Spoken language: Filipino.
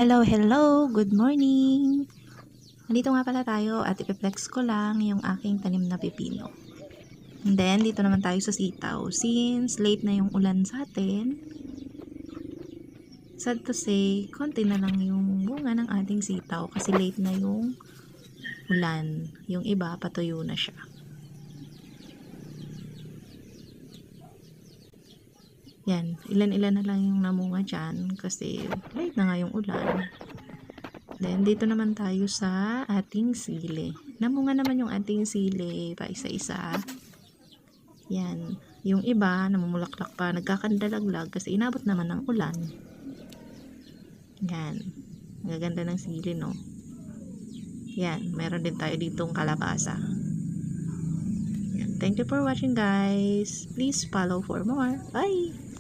Hello, hello! Good morning! Nandito nga pala tayo at ipiplex ko lang yung aking tanim na pipino. And then, dito naman tayo sa sitaw. Since late na yung ulan sa atin, sad to say, konti na lang yung bunga ng ating sitaw kasi late na yung ulan. Yung iba, patuyo na siya. Yan, ilan-ilan na lang yung namunga dyan kasi late na nga yung ulan. Then, dito naman tayo sa ating sili. Namunga naman yung ating sili pa isa-isa. Yan. Yung iba, namumulaklak pa, nagkakandalaglag kasi inabot naman ng ulan. Yan. Ang gaganda ng sili, no? Yan. Meron din tayo ditong kalabasa. Yan. Thank you for watching, guys. Please follow for more. Bye!